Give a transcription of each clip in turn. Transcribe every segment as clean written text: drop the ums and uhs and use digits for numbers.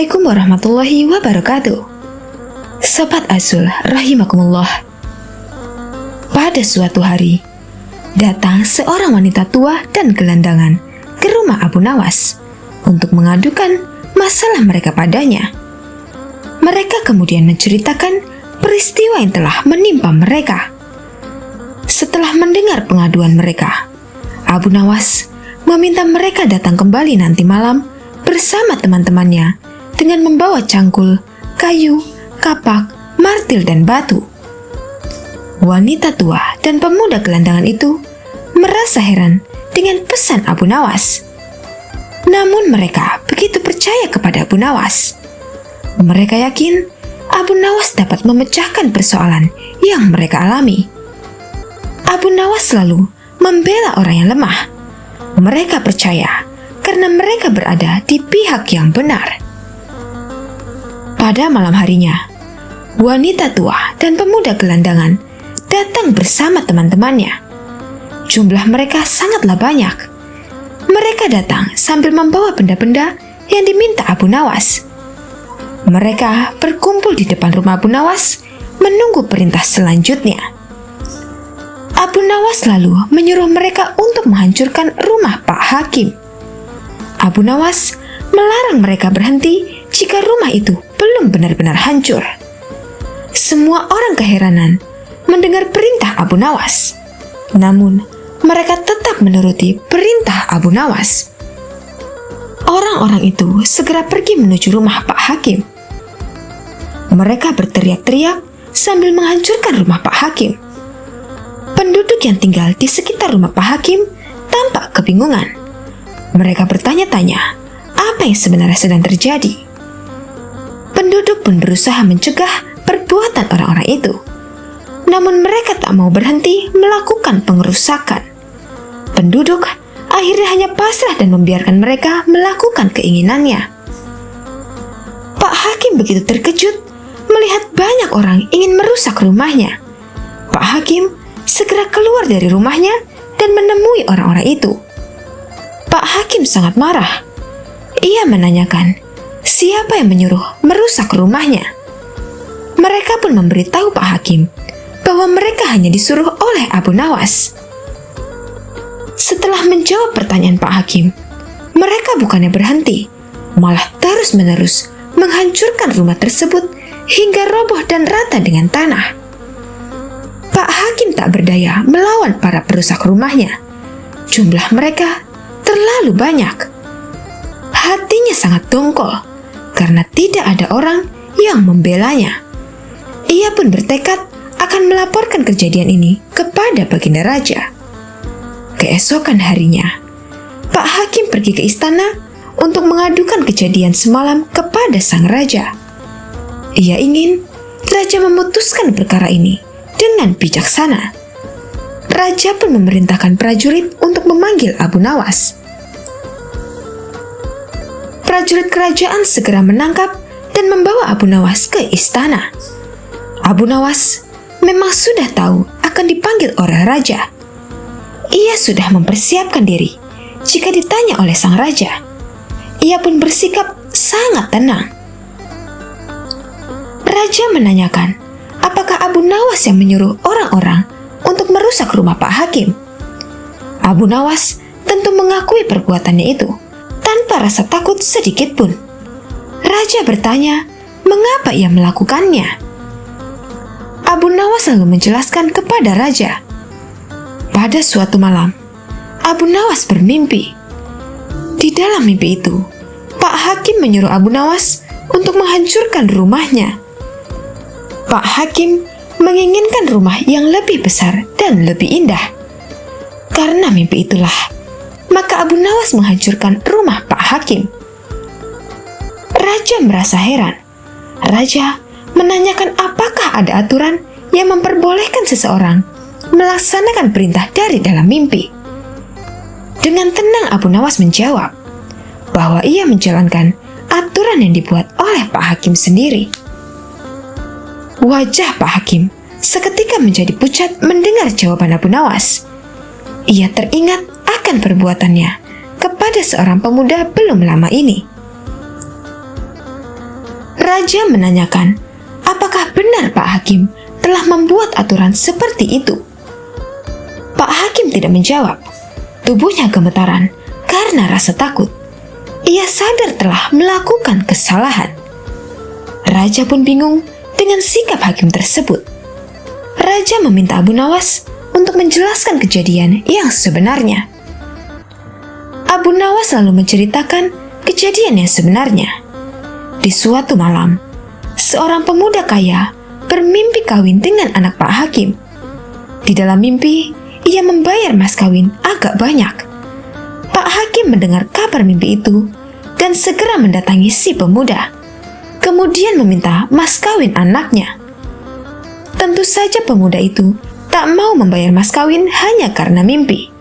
Assalamualaikum warahmatullahi wabarakatuh. Sobat Azul rahimakumullah. Pada suatu hari, datang seorang wanita tua dan gelandangan ke rumah Abu Nawas untuk mengadukan masalah mereka padanya. Mereka kemudian menceritakan peristiwa yang telah menimpa mereka. Setelah mendengar pengaduan mereka, Abu Nawas meminta mereka datang kembali nanti malam bersama teman-temannya dengan membawa cangkul, kayu, kapak, martil, dan batu. Wanita tua dan pemuda gelandangan itu merasa heran dengan pesan Abu Nawas. Namun mereka begitu percaya kepada Abu Nawas. Mereka yakin Abu Nawas dapat memecahkan persoalan yang mereka alami. Abu Nawas selalu membela orang yang lemah. Mereka percaya karena mereka berada di pihak yang benar. Pada malam harinya, wanita tua dan pemuda gelandangan datang bersama teman-temannya. Jumlah mereka sangatlah banyak. Mereka datang sambil membawa benda-benda yang diminta Abu Nawas. Mereka berkumpul di depan rumah Abu Nawas menunggu perintah selanjutnya. Abu Nawas lalu menyuruh mereka untuk menghancurkan rumah Pak Hakim. Abu Nawas melarang mereka berhenti jika rumah itu belum benar-benar hancur. Semua orang keheranan mendengar perintah Abu Nawas. Namun, mereka tetap menuruti perintah Abu Nawas. Orang-orang itu segera pergi menuju rumah Pak Hakim. Mereka berteriak-teriak sambil menghancurkan rumah Pak Hakim. Penduduk yang tinggal di sekitar rumah Pak Hakim tampak kebingungan. Mereka bertanya-tanya apa yang sebenarnya sedang terjadi. Penduduk pun berusaha mencegah perbuatan orang-orang itu. Namun mereka tak mau berhenti melakukan pengerusakan. Penduduk akhirnya hanya pasrah dan membiarkan mereka melakukan keinginannya. Pak Hakim begitu terkejut melihat banyak orang ingin merusak rumahnya. Pak Hakim segera keluar dari rumahnya dan menemui orang-orang itu. Pak Hakim sangat marah. Ia menanyakan siapa yang menyuruh merusak rumahnya. Mereka pun memberitahu Pak Hakim bahwa mereka hanya disuruh oleh Abu Nawas. Setelah menjawab pertanyaan Pak Hakim, mereka bukannya berhenti, malah terus-menerus menghancurkan rumah tersebut hingga roboh dan rata dengan tanah. Pak Hakim tak berdaya melawan para perusak rumahnya. Jumlah mereka terlalu banyak. Hatinya sangat dongkol karena tidak ada orang yang membelanya. Ia pun bertekad akan melaporkan kejadian ini kepada Baginda Raja. Keesokan harinya, Pak Hakim pergi ke istana untuk mengadukan kejadian semalam kepada sang raja. Ia ingin raja memutuskan perkara ini dengan bijaksana. Raja pun memerintahkan prajurit untuk memanggil Abu Nawas. Prajurit kerajaan segera menangkap dan membawa Abu Nawas ke istana. Abu Nawas memang sudah tahu akan dipanggil oleh raja. Ia sudah mempersiapkan diri jika ditanya oleh sang raja. Ia pun bersikap sangat tenang. Raja menanyakan apakah Abu Nawas yang menyuruh orang-orang untuk merusak rumah Pak Hakim. Abu Nawas tentu mengakui perbuatannya itu tanpa rasa takut sedikit pun. Raja bertanya mengapa ia melakukannya. Abu Nawas lalu menjelaskan kepada raja. Pada suatu malam, Abu Nawas bermimpi. Di dalam mimpi itu, Pak Hakim menyuruh Abu Nawas untuk menghancurkan rumahnya. Pak Hakim menginginkan rumah yang lebih besar dan lebih indah. Karena mimpi itulah, maka Abu Nawas menghancurkan rumah Pak Hakim. Raja merasa heran. Raja menanyakan apakah ada aturan yang memperbolehkan seseorang melaksanakan perintah dari dalam mimpi. Dengan tenang Abu Nawas menjawab bahwa ia menjalankan aturan yang dibuat oleh Pak Hakim sendiri. Wajah Pak Hakim seketika menjadi pucat mendengar jawaban Abu Nawas. Ia teringat akan perbuatannya kepada seorang pemuda belum lama ini. Raja menanyakan, apakah benar Pak Hakim telah membuat aturan seperti itu? Pak Hakim tidak menjawab. Tubuhnya gemetaran karena rasa takut. Ia sadar telah melakukan kesalahan. Raja pun bingung dengan sikap hakim tersebut. Raja meminta Abu Nawas untuk menjelaskan kejadian yang sebenarnya. Abu Nawas lalu menceritakan kejadian yang sebenarnya. Di suatu malam, seorang pemuda kaya bermimpi kawin dengan anak Pak Hakim. Di dalam mimpi, ia membayar mas kawin agak banyak. Pak Hakim mendengar kabar mimpi itu dan segera mendatangi si pemuda. Kemudian meminta mas kawin anaknya. Tentu saja pemuda itu tak mau membayar mas kawin hanya karena mimpi.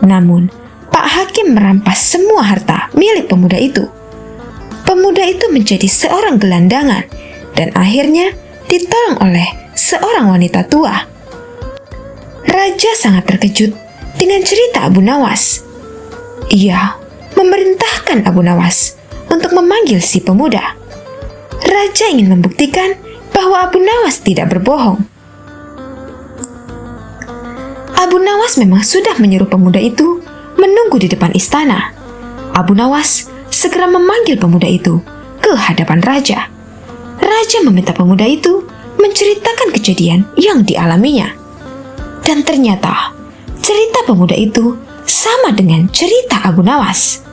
Namun, Pak Hakim merampas semua harta milik pemuda itu. Pemuda itu menjadi seorang gelandangan dan akhirnya ditolong oleh seorang wanita tua. Raja sangat terkejut dengan cerita Abu Nawas. Ia memerintahkan Abu Nawas untuk memanggil si pemuda. Raja ingin membuktikan bahwa Abu Nawas tidak berbohong. Abu Nawas memang sudah menyuruh pemuda itu menunggu di depan istana. Abu Nawas segera memanggil pemuda itu ke hadapan raja. Raja meminta pemuda itu menceritakan kejadian yang dialaminya. Dan ternyata cerita pemuda itu sama dengan cerita Abu Nawas.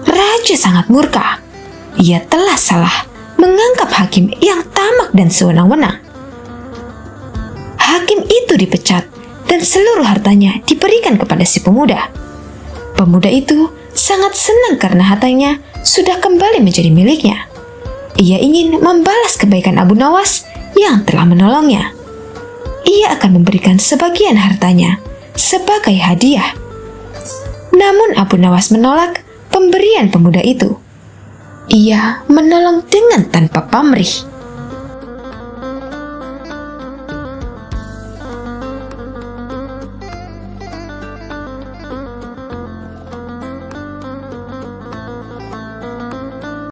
Raja sangat murka. Ia telah salah menganggap hakim yang tamak dan sewenang-wenang. Hakim itu dipecat dan seluruh hartanya diberikan kepada si pemuda. Pemuda itu sangat senang karena hartanya sudah kembali menjadi miliknya. Ia ingin membalas kebaikan Abu Nawas yang telah menolongnya. Ia akan memberikan sebagian hartanya sebagai hadiah. Namun Abu Nawas menolak pemberian pemuda itu. Ia menolong dengan tanpa pamrih.